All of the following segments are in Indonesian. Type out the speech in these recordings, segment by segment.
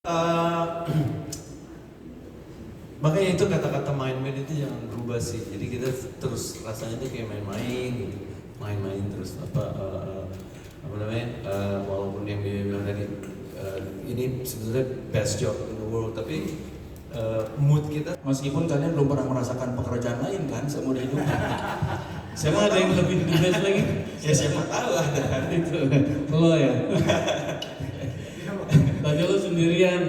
Eh, makanya itu kata-kata main-main itu jangan berubah sih. Jadi kita terus rasanya tuh kayak main-main gitu, main-main terus apa namanya? Walaupun yang dia bilang tadi ini sebetulnya best job in the world, tapi mood kita. Meskipun kalian belum pernah merasakan pekerjaan lain kan seumur hidup. Siapa ada yang lebih the best lagi? Ya siapa tahu ada. Itu lo ya. Tadi lo sendirian.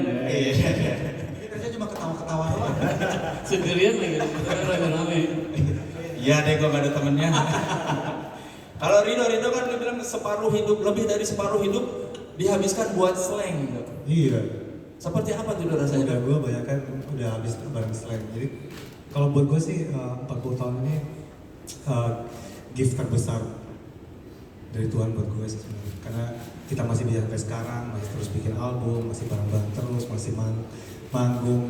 Kita cuma ketawa-ketawa doang. Sendirian lagi. Kita kan rame-rame. Iya deh, gue gak ada temennya. Kalau Rido kan dia bilang separuh hidup, lebih dari separuh hidup dihabiskan buat slang gitu. Iya. Seperti apa tuh rasanya? Udah gue banyak kan udah habis bareng slang. Jadi kalau buat gue sih 40 tahun ini gift terbesar dari Tuhan buat gue sih sebenarnya. Karena kita masih bisa sampai sekarang, masih terus bikin album, masih bareng-bareng terus, masih manggung.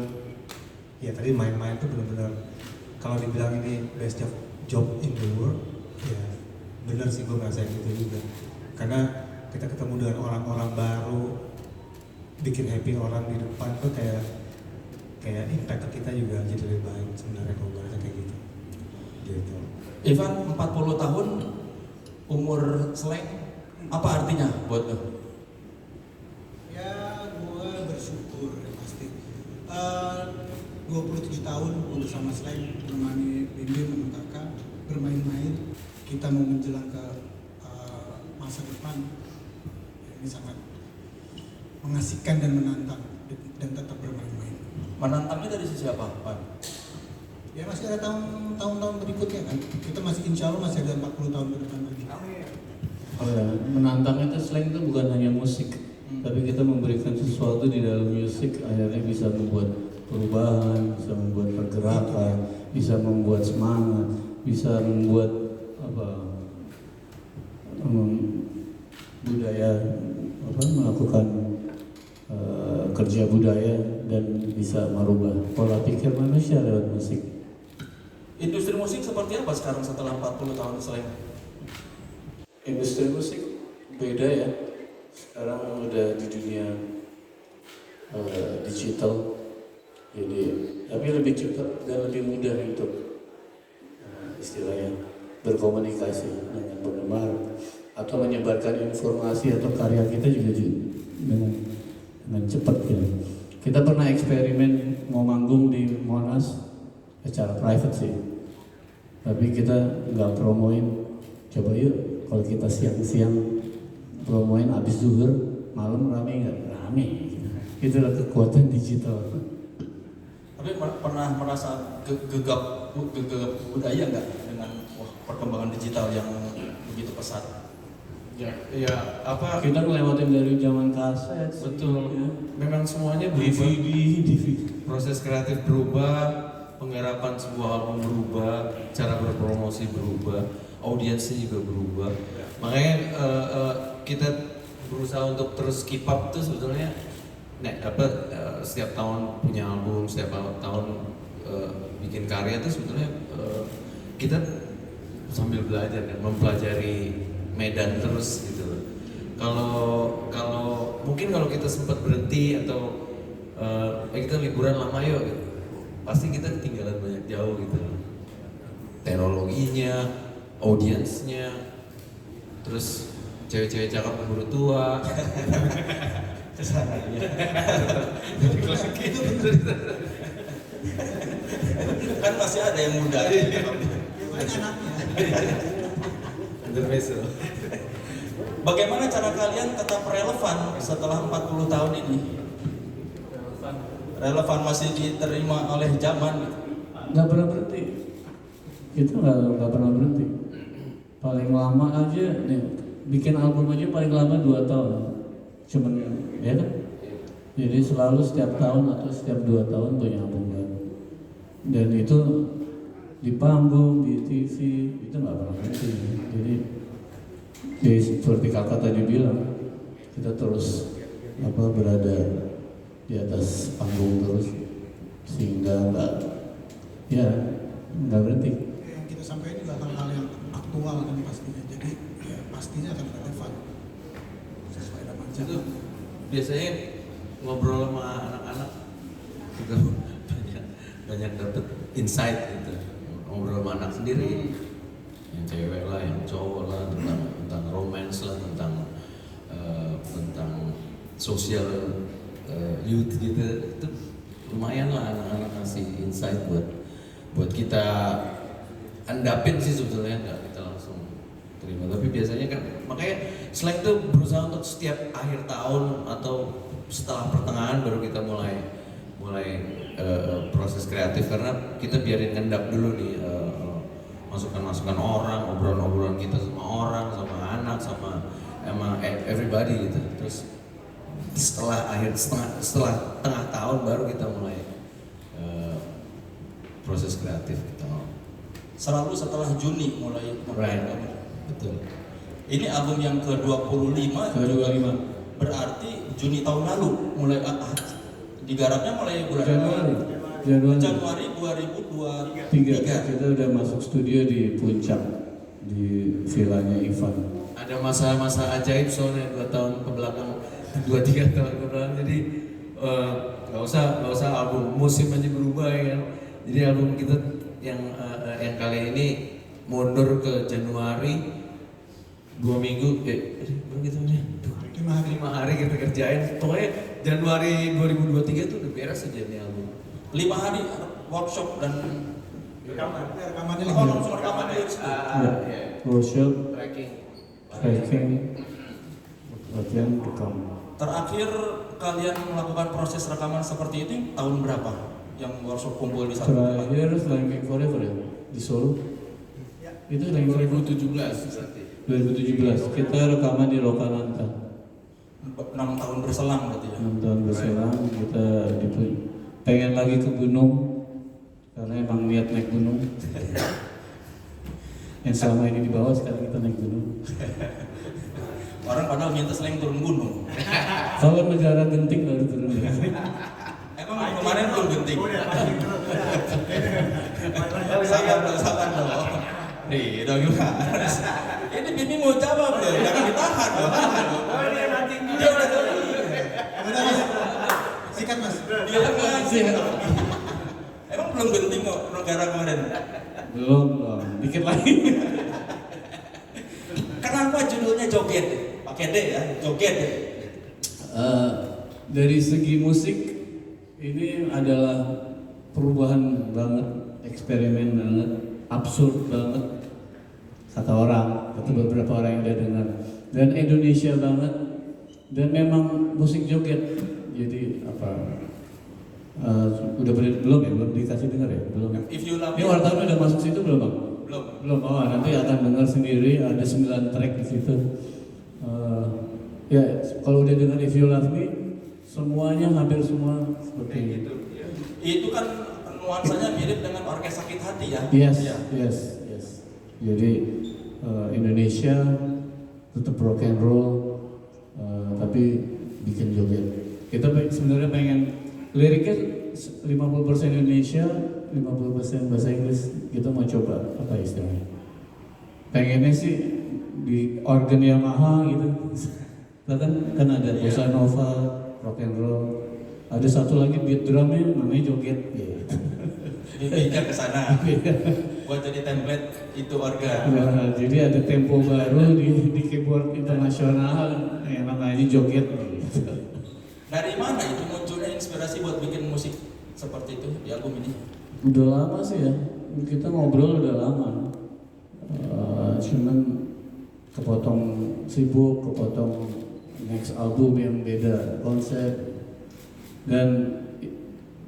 Ya tadi main-main tuh benar-benar kalau dibilang ini best job in the world, ya bener sih gue ngerasain itu juga. Karena kita ketemu dengan orang-orang baru, bikin happy orang di depan tuh kayak impact ke kita juga jadi lebih baik sebenarnya kalau gue rasa kayak gitu. Gitu. Ivan 40 tahun umur slang apa artinya buat lo? Ya, gue bersyukur ya pasti. 27 tahun bersama slang, menemani Bim dan kakak bermain-main. Kita mau menjelang ke masa depan. Ini sangat mengasihkan dan menantang dan tetap bermain-main. Menantangnya dari sisi apa, Pak? Ya masih ada tahun-tahun berikutnya kan. Kita masih insya Allah masih ada 40 tahun ke depan lagi. Oh ya, menantang itu slang itu bukan hanya musik, tapi kita memberikan sesuatu di dalam musik akhirnya bisa membuat perubahan, bisa membuat pergerakan, bisa membuat semangat, bisa membuat budaya melakukan kerja budaya dan bisa merubah pola pikir manusia lewat musik. Industri musik seperti apa sekarang setelah 40 tahun slang? Industri musik beda ya. Sekarang udah di dunia digital, jadi tapi lebih cepat dan lebih mudah untuk istilahnya berkomunikasi dengan penggemar atau menyebarkan informasi atau karya kita juga dengan cepat gitu. Kita pernah eksperimen mau manggung di Monas secara private sih, tapi kita nggak promoin. Coba yuk kalau kita siang-siang promoin abis zuhur, malam rame nggak? Rame. Itulah kekuatan digital. Tapi pernah merasa gegap budaya nggak dengan perkembangan digital yang begitu pesat? Ya apa? Kita ngelewatin dari zaman kaset. Betul. Ya. Memang semuanya berubah. DVD. Proses kreatif berubah, penggarapan sebuah album berubah, cara berpromosi berubah, audiensnya juga berubah. Makanya kita berusaha untuk terus keep up tuh sebetulnya. Setiap tahun punya album, setiap tahun bikin karya tuh sebetulnya kita sambil belajar kan, mempelajari medan terus gitu. Kalau mungkin kalau kita sempat berhenti atau kita liburan lama yuk, gitu, pasti kita ketinggalan banyak jauh gitu. Teknologinya, audiensnya, terus cewek-cewek cakep keburu tua. Kan masih ada yang muda. Bagaimana cara kalian tetap relevan setelah 40 tahun ini? Relevan masih diterima oleh zaman. Nggak pernah berhenti. Kita nggak pernah berhenti. Paling lama aja nih, bikin album aja paling lama 2 tahun. Cuman ya kan? Jadi selalu setiap tahun atau setiap 2 tahun punya album baru. Dan itu di panggung, di TV, itu nggak pernah berhenti. Jadi seperti kakak tadi bilang, kita terus berada di atas panggung terus sehingga nggak berhenti. Yang kita sampaikan juga hal-hal yang aktual kan pastinya. Jadi ya pastinya akan relevan sesuai dengan zaman. Itu biasanya ngobrol sama anak-anak juga banyak dapet insight gitu, ngobrol sama anak sendiri, yang cewek lah, yang cowok lah, tentang romance lah, tentang sosial youth gitu. Itu lumayan lah anak-anak ngasih insight buat kita andapin sih sebetulnya, nggak kita langsung terima. Tapi biasanya kan makanya slang tuh berusaha untuk setiap akhir tahun atau setelah pertengahan baru kita mulai proses kreatif, karena kita biarin ngendap dulu nih masukan-masukan orang, obrolan-obrolan kita sama orang, sama anak, sama everybody gitu. Terus setelah tengah tahun baru kita mulai proses kreatif gitu. Selalu setelah Juni mulai Right. Betul. Ini album yang ke-25. Ke-25. Berarti Juni tahun lalu mulai digarapnya mulai bulan Januari 2023. Kita udah masuk studio di Puncak, di villanya Ivan. Ada masa-masa ajaib soalnya 2 tahun ke belakang, 2-3 tahun ke belakang. Jadi nggak usah album musim aja berubah ya kan. Jadi album kita yang kali ini mundur ke Januari 2 minggu, begitu nih. 5 hari kita kerjain. Pokoknya Januari 2023 tuh udah beres aja nih album. 5 hari workshop dan Rekamannya langsung rekaman di situ. Workshop, Tracking. latihan, rekam. Terakhir kalian melakukan proses rekaman seperti itu tahun berapa? Yang workshop kumpul di satu tempat? Terakhir Slang Forever ya, di Solo. Itu Slang Forever 2017 berarti. 2017. Kita rekaman di Lokananta. 6 tahun berselang berarti ya. 6 tahun berselang kita pengen lagi ke gunung karena emang niat naik gunung. Yang selama ini di bawah, sekarang kita naik gunung. Orang padahal minta slang turun gunung. Kalau negara genting baru turun. Emang kemarin belum genting. Sabar dong. Nih, dong gimana? Ini Bibi mau jawab loh, jangan ditahan loh. Dia udah tahu. Sikat mas. Dia ngasih. Emang belum genting kok negara kemarin. Belum, dikit lagi. Kenapa judulnya joget? Pakai D ya, joget. Dari segi musik ini adalah perubahan banget, eksperimen banget, absurd banget, kata beberapa orang yang udah dengar, dan Indonesia banget, dan memang musik joget. Jadi apa? Belum dikasih dengar ya? Belum. If you love Ini me. wartawan udah masuk situ belum bang? Belum. Oh, nanti akan dengar sendiri, ada 9 track di situ. Ya, kalau udah dengar If You Love Me, semuanya hampir semua seperti itu. Itu kan nuansanya mirip dengan Orkes Sakit Hati ya. Yes. Jadi Indonesia tetap rock and roll, tapi bikin joget. Kita sebenarnya pengen liriknya 50% Indonesia, 50% bahasa Inggris. Kita mau coba apa istilahnya? Pengennya sih di organ Yamaha gitu. Kan ada bossa nova, rock and roll. Ada satu lagi beat drumnya namanya joget. Dipinjak ke sana. Buat jadi template itu organ. Nah, jadi ada tempo baru di keyboard internasional yang namanya joget. Dari mana itu munculnya inspirasi buat bikin musik seperti itu di album ini? Udah lama sih ya, kita ngobrol udah lama. Cuman kepotong sibuk, kepotong next album yang beda konsep, dan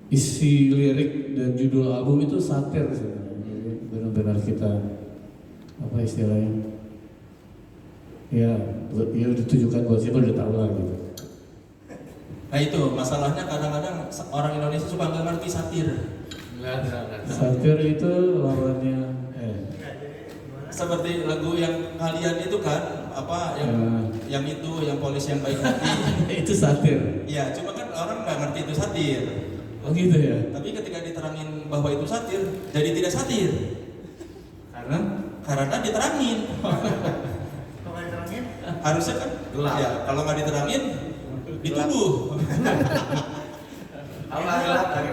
isi lirik dan judul album itu satir sebenarnya. Jadi benar-benar kita apa istilahnya? Ya ditujukan buat siapa udah tahu lah gitu. Nah itu masalahnya kadang-kadang orang Indonesia suka nggak ngerti satir. Enggak. Satir itu lawannya Seperti lagu yang kalian itu kan apa yang itu yang polis yang baik hati. itu satir. Iya, cuma kan orang nggak ngerti itu satir. Oh gitu ya. Tapi ketika diterangin bahwa itu satir, jadi tidak satir. Karena diterangin. Kalau diterangin, Harusnya kan Gelap. ya, kalau nggak diterangin Dituduh. Alhamdulillah.